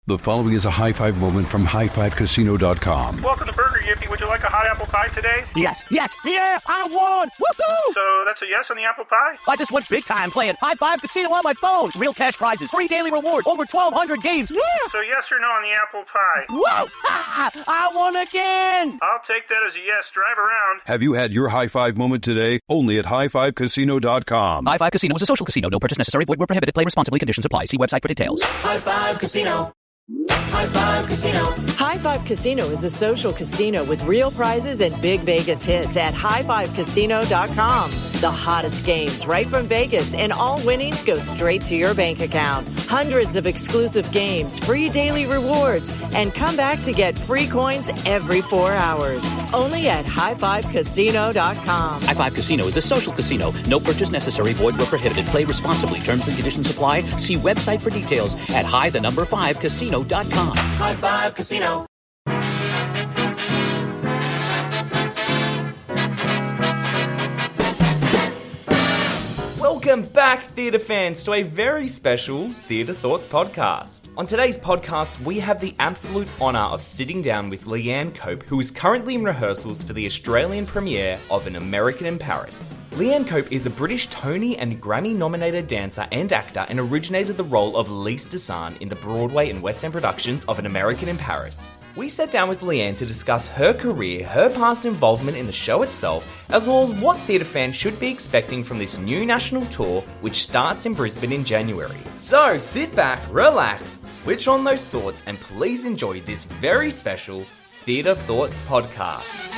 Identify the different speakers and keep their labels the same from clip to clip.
Speaker 1: The following is a high five moment from highfivecasino.com.
Speaker 2: Welcome to Burger Yippee. Would you like a hot apple pie today?
Speaker 3: Yes, yeah, I won! Woohoo!
Speaker 2: So that's a yes on the apple pie?
Speaker 3: I just went big time playing High Five Casino on my phone. Real cash prizes, free daily rewards, over 1,200 games. Yeah!
Speaker 2: So yes or no on the apple pie?
Speaker 3: Whoa! I won again!
Speaker 2: I'll take that as a yes. Drive around.
Speaker 1: Have you had your high five moment today? Only at highfivecasino.com.
Speaker 3: High Five Casino is a social casino. No purchase necessary. Void where prohibited. Play responsibly. Conditions apply. See website for details.
Speaker 4: High Five Casino. High Five Casino.
Speaker 5: High Five Casino is a social casino with real prizes and big Vegas hits at highfivecasino.com. The hottest games right from Vegas, and all winnings go straight to your bank account. Hundreds of exclusive games, free daily rewards, and come back to get free coins every 4 hours. Only at highfivecasino.com.
Speaker 3: High Five Casino is a social casino. No purchase necessary. Void where prohibited. Play responsibly. Terms and conditions apply. See website for details at high5casino.com.
Speaker 4: High Five Casino.
Speaker 6: Welcome back, theatre fans, to a very special Theatre Thoughts podcast. On today's podcast, we have the absolute honour of sitting down with Leanne Cope, who is currently in rehearsals for the Australian premiere of An American in Paris. Leanne Cope is a British Tony and Grammy-nominated dancer and actor, and originated the role of Lise Desan in the Broadway and West End productions of An American in Paris. We sat down with Leanne to discuss her career, her past involvement in the show itself, as well as what theatre fans should be expecting from this new national tour, which starts in Brisbane in January. So sit back, relax, switch on those thoughts, and please enjoy this very special Theatre Thoughts podcast.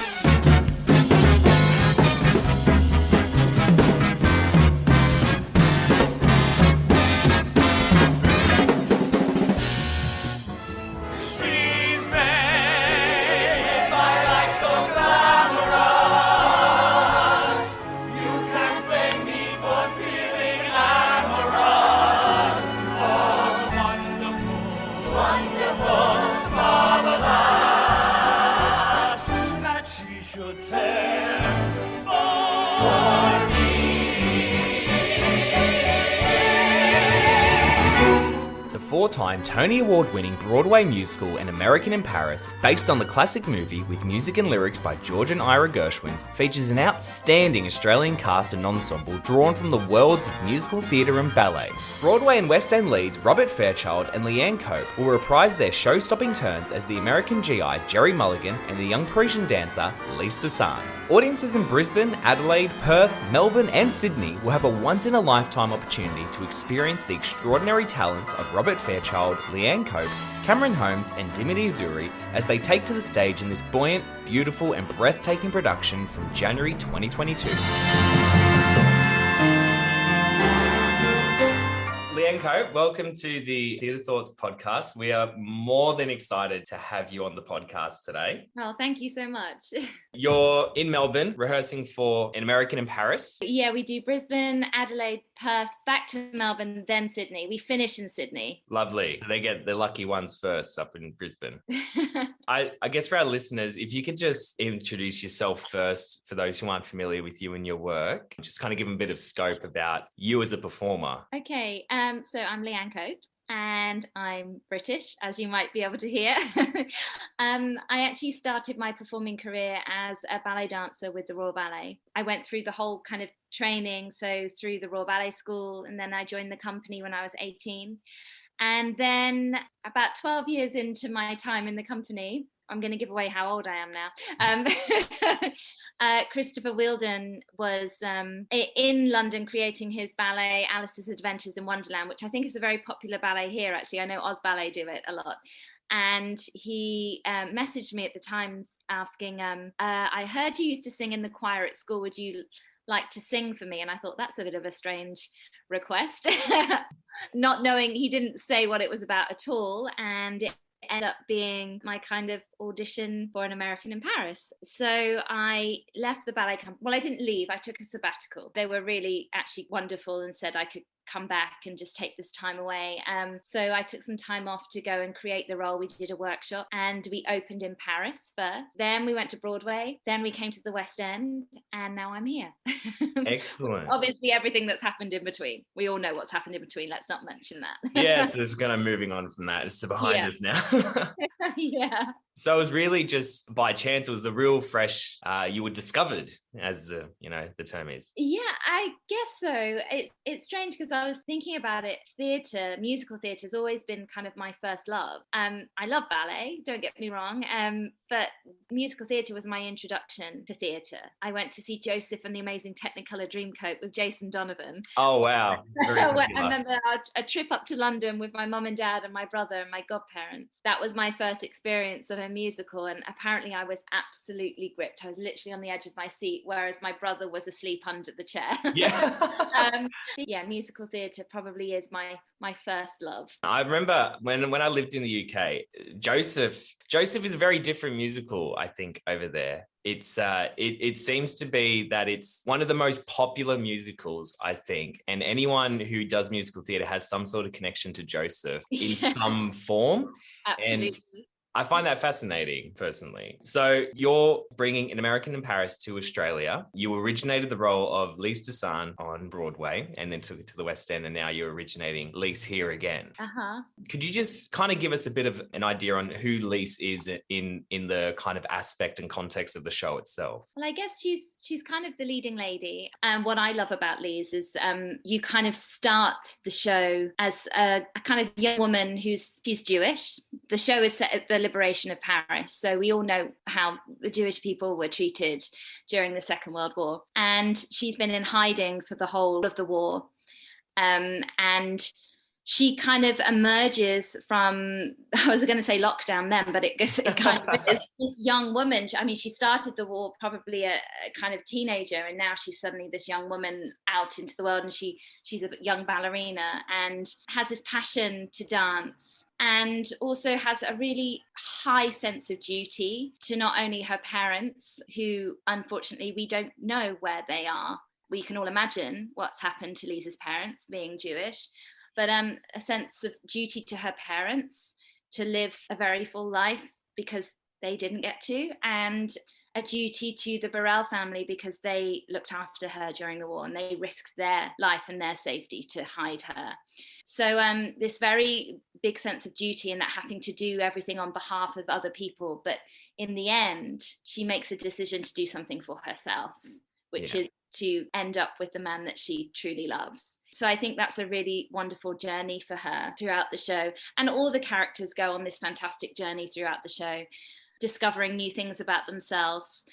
Speaker 6: Four-time Tony Award-winning Broadway musical An American in Paris, based on the classic movie with music and lyrics by George and Ira Gershwin, features an outstanding Australian cast and ensemble drawn from the worlds of musical theatre and ballet. Broadway and West End leads Robert Fairchild and Leanne Cope will reprise their show-stopping turns as the American GI Jerry Mulligan and the young Parisian dancer Lise Desan. Audiences in Brisbane, Adelaide, Perth, Melbourne and Sydney will have a once-in-a-lifetime opportunity to experience the extraordinary talents of Robert Fairchild, Leanne Cope, Cameron Holmes and Dimity Zuri as they take to the stage in this buoyant, beautiful and breathtaking production from January 2022. Leanne Cope, welcome to the Theatre Thoughts podcast. We are more than excited to have you on the podcast today.
Speaker 7: Oh, thank you so much.
Speaker 6: You're in Melbourne rehearsing for An American in Paris.
Speaker 7: Yeah, we do Brisbane, Adelaide, Perth, back to Melbourne, then Sydney. We finish in Sydney.
Speaker 6: Lovely. They get the lucky ones first up in Brisbane. I guess for our listeners, if you could just introduce yourself first for those who aren't familiar with you and your work, just kind of give them a bit of scope about you as a performer.
Speaker 7: Okay, so I'm Leanne Cope and I'm British, as you might be able to hear. I actually started my performing career as a ballet dancer with the Royal Ballet. I went through the whole kind of training, so through the Royal Ballet School, and then I joined the company when I was 18. And then about 12 years into my time in the company, I'm going to give away how old I am now. Christopher Wheeldon was in London creating his ballet, Alice's Adventures in Wonderland, which I think is a very popular ballet here, actually. I know Oz Ballet do it a lot. And he messaged me at the time asking, I heard you used to sing in the choir at school. Would you like to sing for me? And I thought, that's a bit of a strange request. Not knowing, he didn't say what it was about at all. And it ended up being my kind of audition for An American in Paris. So I left the ballet company. Well, I didn't leave. I took a sabbatical. They were really actually wonderful and said I could come back and just take this time away. So I took some time off to go and create the role. We did a workshop and we opened in Paris first. Then we went to Broadway. Then we came to the West End, and now I'm here.
Speaker 6: Excellent.
Speaker 7: Obviously, everything that's happened in between. We all know what's happened in between. Let's not mention that.
Speaker 6: Yes, there's kind of moving on from that. It's behind us now.
Speaker 7: Yeah.
Speaker 6: So it was really just by chance. It was the real fresh. You were discovered, as the term is.
Speaker 7: Yeah, I guess so. It's strange because I was thinking about it. Theatre, musical theatre, has always been kind of my first love. I love ballet. Don't get me wrong. But musical theatre was my introduction to theatre. I went to see Joseph and the Amazing Technicolor Dreamcoat with Jason Donovan.
Speaker 6: Oh wow! Very
Speaker 7: I
Speaker 6: popular.
Speaker 7: remember a trip up to London with my mum and dad and my brother and my godparents. That was my first experience of a musical, and apparently I was absolutely gripped. I was literally on the edge of my seat, whereas my brother was asleep under the chair.
Speaker 6: Yeah.
Speaker 7: Yeah, musical theatre probably is my first love.
Speaker 6: I remember when I lived in the UK, Joseph is a very different musical, I think, over there. It's it seems to be that it's one of the most popular musicals, I think, and anyone who does musical theatre has some sort of connection to Joseph in some form.
Speaker 7: Absolutely.
Speaker 6: And I find that fascinating, personally. So you're bringing An American in Paris to Australia. You originated the role of Lise Desan on Broadway and then took it to the West End, and now you're originating Lise here again.
Speaker 7: Uh-huh.
Speaker 6: Could you just kind of give us a bit of an idea on who Lise is in the kind of aspect and context of the show itself?
Speaker 7: Well, I guess she's kind of the leading lady. And what I love about Lise is you kind of start the show as a kind of young woman she's Jewish. The show is set at the liberation of Paris. So we all know how the Jewish people were treated during the Second World War. And she's been in hiding for the whole of the war. And she kind of emerges from, I was going to say lockdown then, but it kind of is this young woman. I mean, she started the war probably a kind of teenager, and now she's suddenly this young woman out into the world, and she's a young ballerina and has this passion to dance, and also has a really high sense of duty to not only her parents, who unfortunately we don't know where they are. We can all imagine what's happened to Lisa's parents being Jewish, but a sense of duty to her parents to live a very full life because they didn't get to, and a duty to the Burrell family because they looked after her during the war and they risked their life and their safety to hide her. So this very big sense of duty and that having to do everything on behalf of other people. But in the end, she makes a decision to do something for herself, which is to end up with the man that she truly loves. So I think that's a really wonderful journey for her throughout the show. And all the characters go on this fantastic journey throughout the show, discovering new things about themselves.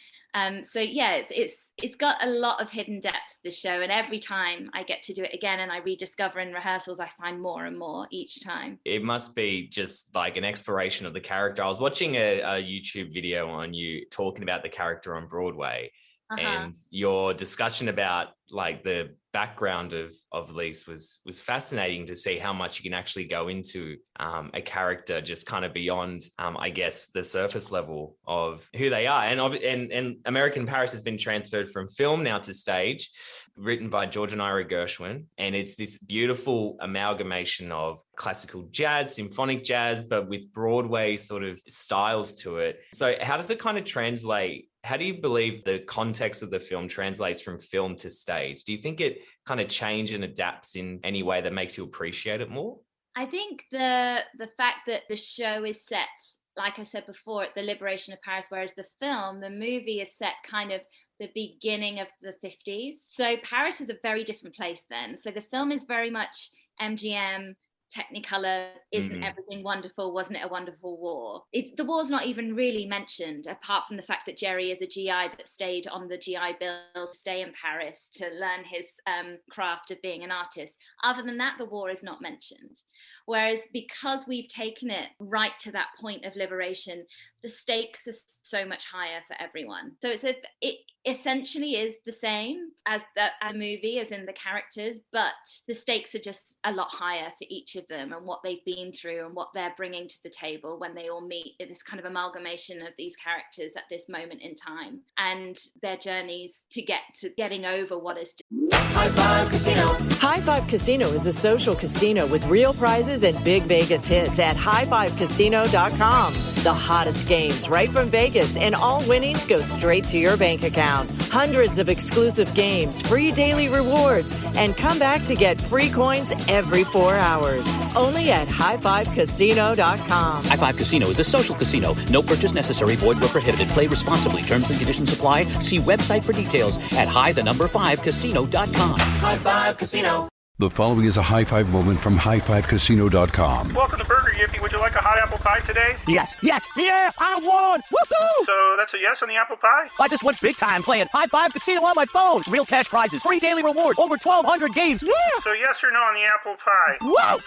Speaker 7: So yeah, it's got a lot of hidden depths, this show, and every time I get to do it again and I rediscover in rehearsals, I find more and more each time.
Speaker 6: It must be just like an exploration of the character. I was watching a YouTube video on you talking about the character on Broadway. And your discussion about like the background of Lise was fascinating to see how much you can actually go into a character just kind of beyond, I guess, the surface level of who they are. And American in Paris has been transferred from film now to stage, written by George and Ira Gershwin. And it's this beautiful amalgamation of classical jazz, symphonic jazz, but with Broadway sort of styles to it. So how does it kind of translate? How do you believe the context of the film translates from film to stage? Do you think it kind of changes and adapts in any way that makes you appreciate it more?
Speaker 7: I think the fact that the show is set, like I said before, at the liberation of Paris, whereas the movie is set kind of the beginning of the 50s. So Paris is a very different place then. So the film is very much MGM, Technicolor, isn't everything wonderful? Wasn't it a wonderful war? The war's not even really mentioned, apart from the fact that Jerry is a GI that stayed on the GI Bill to stay in Paris to learn his craft of being an artist. Other than that, the war is not mentioned. Whereas because we've taken it right to that point of liberation, the stakes are so much higher for everyone. So it essentially is the same as the movie, as in the characters, but the stakes are just a lot higher for each of them and what they've been through and what they're bringing to the table when they all meet. This kind of amalgamation of these characters at this moment in time and their journeys to getting over what is.
Speaker 4: High Five Casino.
Speaker 5: High Five Casino is a social casino with real prizes and big Vegas hits at highfivecasino.com. The hottest games right from Vegas, and all winnings go straight to your bank account. Hundreds of exclusive games, free daily rewards, and come back to get free coins every 4 hours. Only at highfivecasino.com.
Speaker 3: High Five Casino is a social casino. No purchase necessary. Void where prohibited. Play responsibly. Terms and conditions apply. See website for details at high5casino.com.
Speaker 4: High Five Casino.
Speaker 1: The following is a high five moment from highfivecasino.com.
Speaker 2: Welcome to Burger Yippee. Would you like a hot apple pie today?
Speaker 8: Yes, yeah, I won! Woohoo!
Speaker 2: So that's a yes on the apple pie?
Speaker 8: I just went big time playing High Five Casino on my phone. Real cash prizes, free daily rewards, over 1,200 games. Yeah!
Speaker 2: So yes or no on the apple pie?
Speaker 8: Whoa!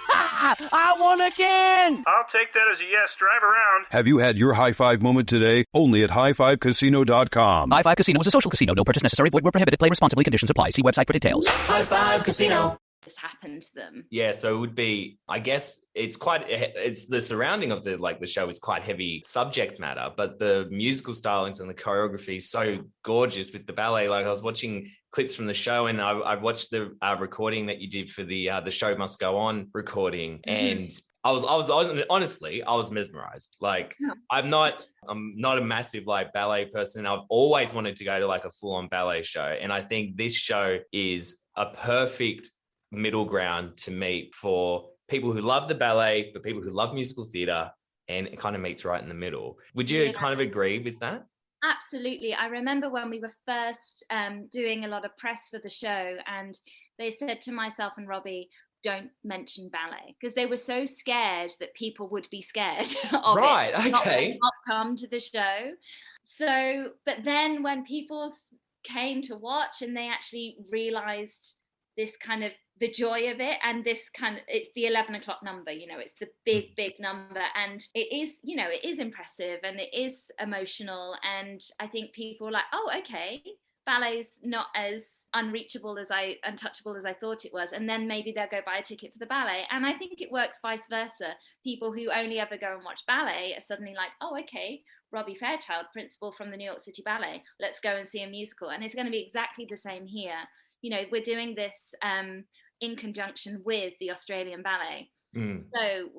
Speaker 8: I won again!
Speaker 2: I'll take that as a yes. Drive around.
Speaker 1: Have you had your high five moment today? Only at highfivecasino.com.
Speaker 3: High Five Casino is a social casino. No purchase necessary. Void where prohibited. Play responsibly. Conditions apply. See website for details.
Speaker 4: High Five Casino.
Speaker 7: Just happened to them.
Speaker 6: Yeah, so it would be, I guess it's the surrounding of the show is quite heavy subject matter, but the musical stylings and the choreography is so gorgeous with the ballet. Like I was watching clips from the show, and I watched the recording that you did for the Show Must Go On recording, and I was honestly mesmerized. Like I'm not a massive ballet person. I've always wanted to go to a full-on ballet show, and I think this show is a perfect middle ground to meet for people who love the ballet, but people who love musical theatre, and it kind of meets right in the middle. Would you kind of agree with that?
Speaker 7: Absolutely. I remember when we were first doing a lot of press for the show, and they said to myself and Robbie, don't mention ballet, because they were so scared that people would be scared of
Speaker 6: right,
Speaker 7: it.
Speaker 6: okay.
Speaker 7: Not come to the show. So, but then when people came to watch and they actually realised this kind of the joy of it, and this kind of, it's the 11 o'clock number, it's the big number, and it is impressive and it is emotional, and I think people are like, oh, okay, ballet's not as untouchable as I thought it was, and then maybe they'll go buy a ticket for the ballet. And I think it works vice versa. People who only ever go and watch ballet are suddenly like, oh, okay, Robbie Fairchild, principal from the New York City Ballet, let's go and see a musical. And it's going to be exactly the same here. We're doing this in conjunction with the Australian Ballet. So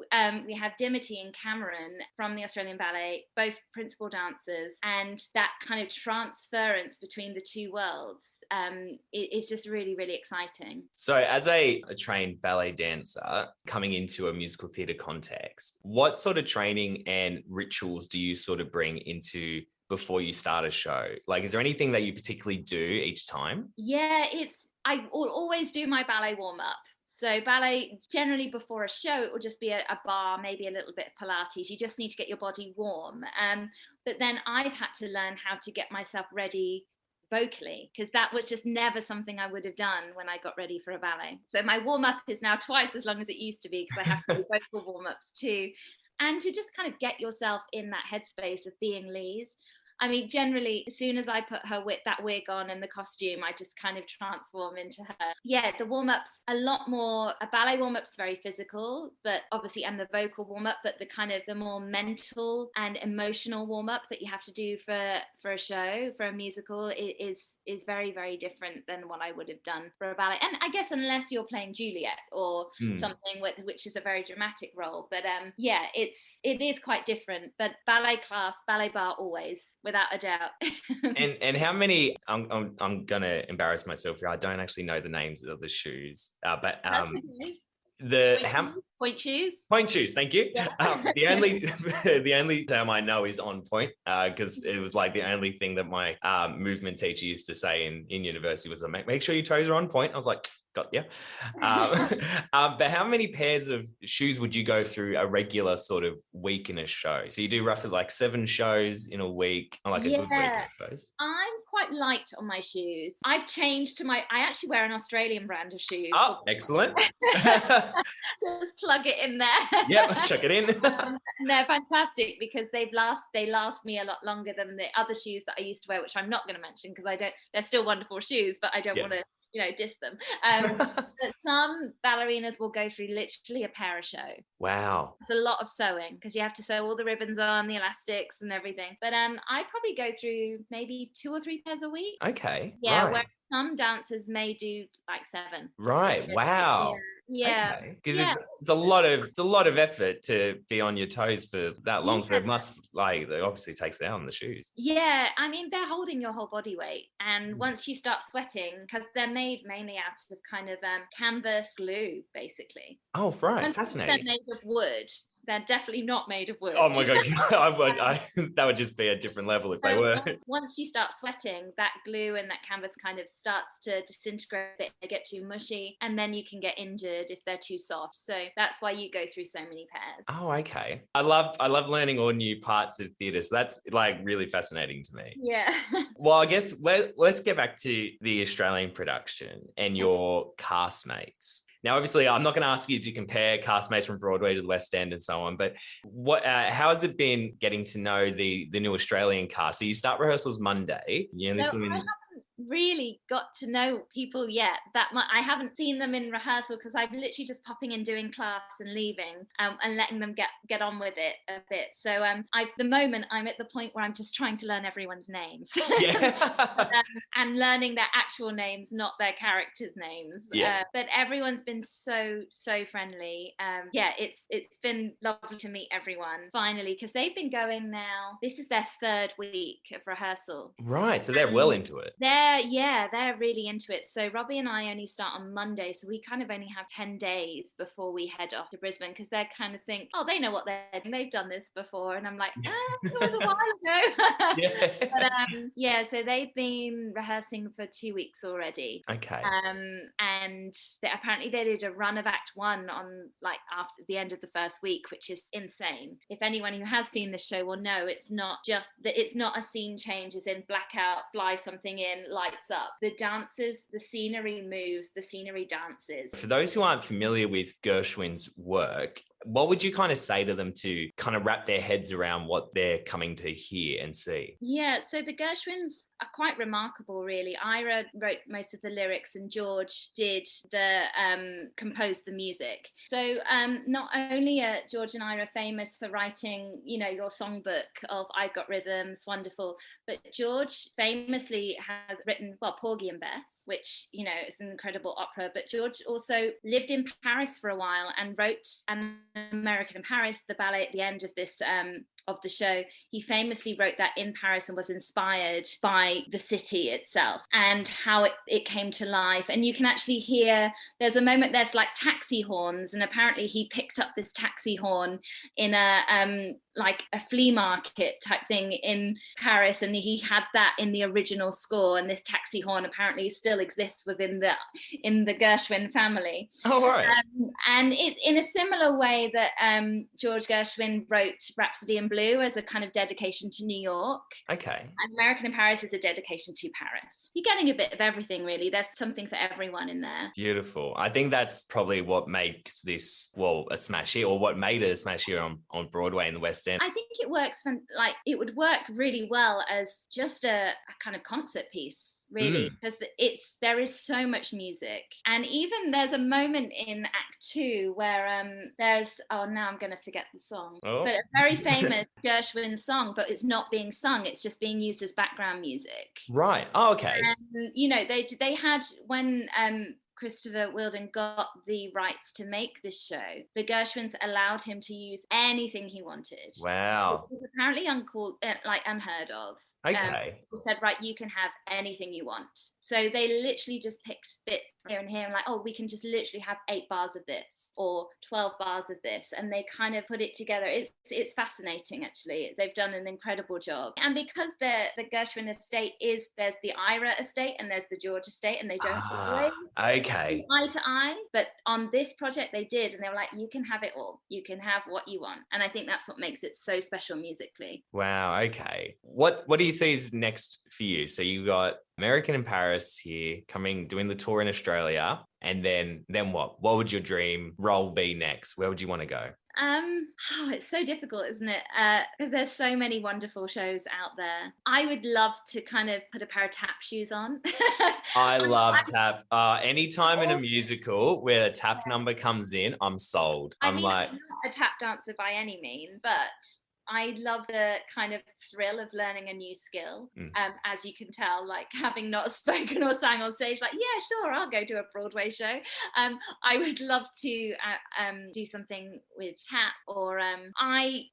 Speaker 7: we have Dimity and Cameron from the Australian Ballet, both principal dancers, and that kind of transference between the two worlds is just really, really exciting.
Speaker 6: So as a trained ballet dancer coming into a musical theatre context, what sort of training and rituals do you sort of bring into before you start a show? Is there anything that you particularly do each time? Yeah,
Speaker 7: I will always do my ballet warm-up. So ballet, generally before a show, it will just be a bar, maybe a little bit of Pilates. You just need to get your body warm. But then I've had to learn how to get myself ready vocally, because that was just never something I would have done when I got ready for a ballet. So my warm-up is now twice as long as it used to be, because I have to do vocal warm-ups too. And to just kind of get yourself in that headspace of being Lise. I mean, generally, as soon as I put that wig on and the costume, I just kind of transform into her. Yeah, the warm-up's a lot more, a ballet warm-up's very physical, but obviously, and the vocal warm-up, but the more mental and emotional warm-up that you have to do for a show, for a musical, is very, very different than what I would have done for a ballet. And I guess unless you're playing Juliet or something which is a very dramatic role. But it is quite different. But ballet class, ballet bar always, without a doubt.
Speaker 6: and how many? I'm gonna embarrass myself here. I don't actually know the names of the shoes, but
Speaker 7: Point shoes.
Speaker 6: Point shoes. Thank you.
Speaker 7: Yeah.
Speaker 6: The only term I know is on point, because it was the only thing that my movement teacher used to say in university was, make sure your toes are on point. I was like, got you. But how many pairs of shoes would you go through a regular sort of week in a show? So you do roughly 7 shows in a week, or a good week, I suppose.
Speaker 7: I'm quite light on my shoes. I've changed to I actually wear an Australian brand of shoes.
Speaker 6: Oh, excellent.
Speaker 7: Just plug it in there.
Speaker 6: Yep, chuck it in.
Speaker 7: They're fantastic because they last me a lot longer than the other shoes that I used to wear, which I'm not going to mention because they're still wonderful shoes, but I don't want to diss them. But some ballerinas will go through literally a para-show.
Speaker 6: Wow.
Speaker 7: It's a lot of sewing because you have to sew all the ribbons on, the elastics and everything. But I probably go through maybe 2 or 3 pairs a week.
Speaker 6: Okay.
Speaker 7: Yeah,
Speaker 6: Right.
Speaker 7: where some dancers may do like 7.
Speaker 6: Right. Wow.
Speaker 7: Yeah.
Speaker 6: Okay. Because it's a lot of effort to be on your toes for that long. So it must it obviously takes it out on the shoes.
Speaker 7: Yeah, I mean, they're holding your whole body weight. And once you start sweating, because they're made mainly out of kind of canvas glue, basically.
Speaker 6: Oh, right. Fascinating.
Speaker 7: They're made of wood. They're definitely not made of wood.
Speaker 6: Oh my God. That would just be a different level if they were.
Speaker 7: Once you start sweating, that glue and that canvas kind of starts to disintegrate. They get too mushy, and then you can get injured if they're too soft. So that's why you go through so many pairs.
Speaker 6: Oh, okay. I love learning all new parts of theatre. So that's like really fascinating to me.
Speaker 7: Yeah.
Speaker 6: Well, I guess let's get back to the Australian production and your castmates. Now, obviously, I'm not going to ask you to compare castmates from Broadway to the West End and so on, but how has it been getting to know the new Australian cast? So you start rehearsals Monday. I haven't
Speaker 7: really got to know people yet that much. I haven't seen them in rehearsal because I'm literally just popping in, doing class and leaving, and letting them get on with it a bit. So the moment I'm at the point where I'm just trying to learn everyone's names.
Speaker 6: Yeah.
Speaker 7: And learning their actual names, not their characters' names.
Speaker 6: Yeah.
Speaker 7: But everyone's been so friendly. It's been lovely to meet everyone finally, because they've been going now. This is their 3rd week of rehearsal.
Speaker 6: Right, so they're well into it.
Speaker 7: They're really into it. So Robbie and I only start on Monday, so we kind of only have 10 days before we head off to Brisbane, because they kind of think, oh, they know what they're doing. They've done this before. And I'm like, it was a while ago. But so they've been rehearsing for 2 weeks already.
Speaker 6: Okay.
Speaker 7: And apparently they did a run of Act 1 on after the end of the first week, which is insane. If anyone who has seen this show will know, it's not a scene change as in blackout, fly something in, lights up. The dances, the scenery moves, the scenery dances.
Speaker 6: For those who aren't familiar with Gershwin's work, what would you kind of say to them to kind of wrap their heads around what they're coming to hear and see?
Speaker 7: Yeah, so the Gershwins are quite remarkable, really. Ira wrote most of the lyrics and George did composed the music. So not only are George and Ira famous for writing, your songbook of I've Got Rhythms, wonderful, but George famously has written, Porgy and Bess, which, is an incredible opera, but George also lived in Paris for a while and wrote An American in Paris, the ballet at the end of this of the show. He famously wrote that in Paris and was inspired by the city itself and how it came to life. And you can actually hear, there's a moment, there's like taxi horns, and apparently he picked up this taxi horn in a flea market type thing in Paris, and he had that in the original score, and this taxi horn apparently still exists in the Gershwin family.
Speaker 6: Oh, right.
Speaker 7: And it in a similar way that George Gershwin wrote Rhapsody in Blue as a kind of dedication to New York.
Speaker 6: Okay.
Speaker 7: And American in Paris is a dedication to Paris. You're getting a bit of everything, really. There's something for everyone in there.
Speaker 6: Beautiful. I think that's probably what makes this, a smash hit, or what made it a smash hit on Broadway in the West End.
Speaker 7: I think it works it would work really well as just a kind of concert piece, really, because there is so much music. And even there's a moment in Act 2 where there's now I'm going to forget the song, but a very famous Gershwin song, but it's not being sung, it's just being used as background music.
Speaker 6: Right. Oh, okay.
Speaker 7: And they had, when Christopher Wheeldon got the rights to make this show, the Gershwins allowed him to use anything he wanted.
Speaker 6: Wow.
Speaker 7: It was apparently unheard of.
Speaker 6: Okay.
Speaker 7: They said, right, you can have anything you want. So they literally just picked bits here and here and we can just literally have 8 bars of this or 12 bars of this. And they kind of put it together. It's fascinating, actually. They've done an incredible job. And because the Gershwin estate there's the Ira estate and there's the George estate, and they don't always eye to eye. But on this project they did, and they were like, you can have it all. You can have what you want. And I think that's what makes it so special musically.
Speaker 6: Wow. Okay. What do you see is next for you? So you got American in Paris here, doing the tour in Australia, And then what? What would your dream role be next? Where would you want to go?
Speaker 7: It's so difficult, isn't it? Because there's so many wonderful shows out there. I would love to kind of put a pair of tap shoes on.
Speaker 6: I love tap. Anytime in a musical where a tap number comes in, I'm sold. I'm not
Speaker 7: a tap dancer by any means, but I love the kind of thrill of learning a new skill. As you can tell, like having not spoken or sang on stage, like, yeah, sure, I'll go to a Broadway show. I would love to do something with tap, or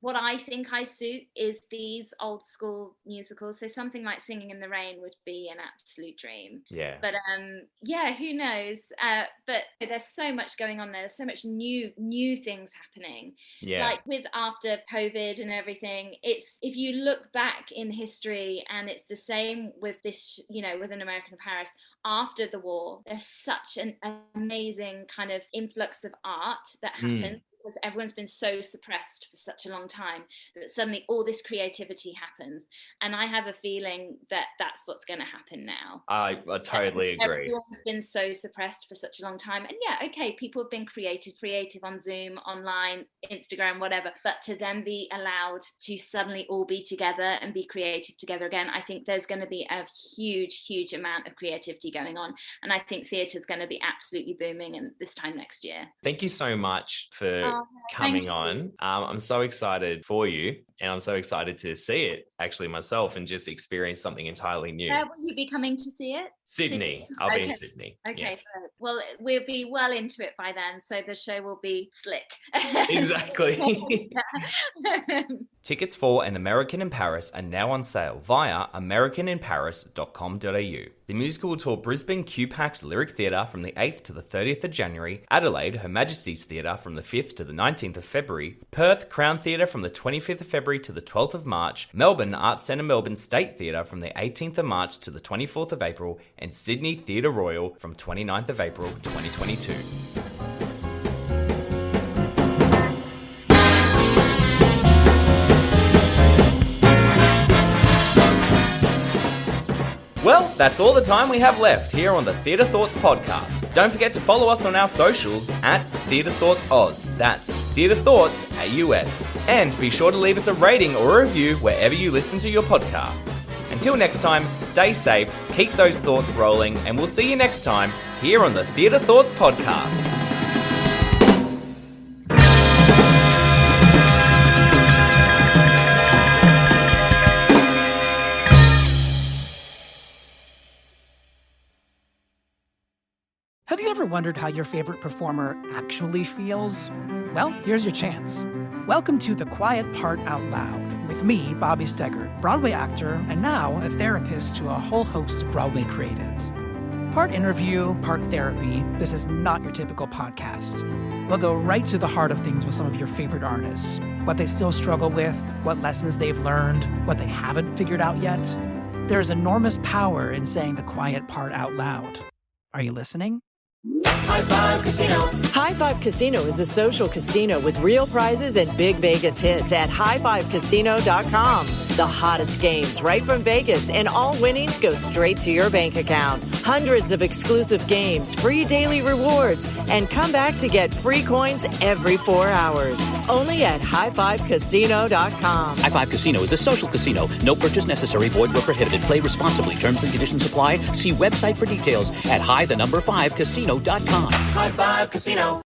Speaker 7: what I think I suit is these old school musicals. So something like Singing in the Rain would be an absolute dream.
Speaker 6: Yeah.
Speaker 7: But who knows? But there's so much going on there. There's so much new things happening.
Speaker 6: Yeah.
Speaker 7: Like with after COVID and everything, it's, if you look back in history, and it's the same with this, with An American in Paris. After the war, there's such an amazing kind of influx of art that happened. Because everyone's been so suppressed for such a long time that suddenly all this creativity happens. And I have a feeling that that's what's going to happen now.
Speaker 6: I totally agree.
Speaker 7: Everyone's been so suppressed for such a long time. And yeah, okay, people have been creative on Zoom, online, Instagram, whatever. But to then be allowed to suddenly all be together and be creative together again, I think there's going to be a huge amount of creativity going on. And I think theatre's going to be absolutely booming in this time next year.
Speaker 6: Thank you so much for coming on. I'm so excited for you, and I'm so excited to see it actually myself and just experience something entirely new.
Speaker 7: Where will you be coming to see it?
Speaker 6: Sydney. I'll be in Sydney.
Speaker 7: Okay,
Speaker 6: yes.
Speaker 7: So, well, we'll be well into it by then, so the show will be slick.
Speaker 6: Exactly. Tickets for An American in Paris are now on sale via americaninparis.com.au. The musical will tour Brisbane QPAX Lyric Theatre from the 8th to the 30th of January, Adelaide Her Majesty's Theatre from the 5th to the 19th of February, Perth Crown Theatre from the 25th of February to the 12th of March, Melbourne Arts Centre Melbourne State Theatre from the 18th of March to the 24th of April, and Sydney Theatre Royal from 29th of April 2022. Well, that's all the time we have left here on the Theatre Thoughts podcast. Don't forget to follow us on our socials at Theatre Thoughts Oz. That's Theatre Thoughts AUS. And be sure to leave us a rating or a review wherever you listen to your podcasts. Until next time, stay safe, keep those thoughts rolling, and we'll see you next time here on the Theatre Thoughts podcast.
Speaker 9: Have you ever wondered how your favorite performer actually feels? Well, here's your chance. Welcome to The Quiet Part Out Loud with me, Bobby Steggert, Broadway actor and now a therapist to a whole host of Broadway creatives. Part interview, part therapy, this is not your typical podcast. We'll go right to the heart of things with some of your favorite artists, what they still struggle with, what lessons they've learned, what they haven't figured out yet. There's enormous power in saying the quiet part out loud. Are you listening?
Speaker 4: High Five Casino.
Speaker 5: High Five Casino is a social casino with real prizes and big Vegas hits at highfivecasino.com. The hottest games right from Vegas, and all winnings go straight to your bank account. Hundreds of exclusive games, free daily rewards, and come back to get free coins every 4 hours. Only at highfivecasino.com.
Speaker 3: High Five Casino is a social casino. No purchase necessary. Void where prohibited. Play responsibly. Terms and conditions apply. See website for details at high5casino.com.
Speaker 4: High Five Casino.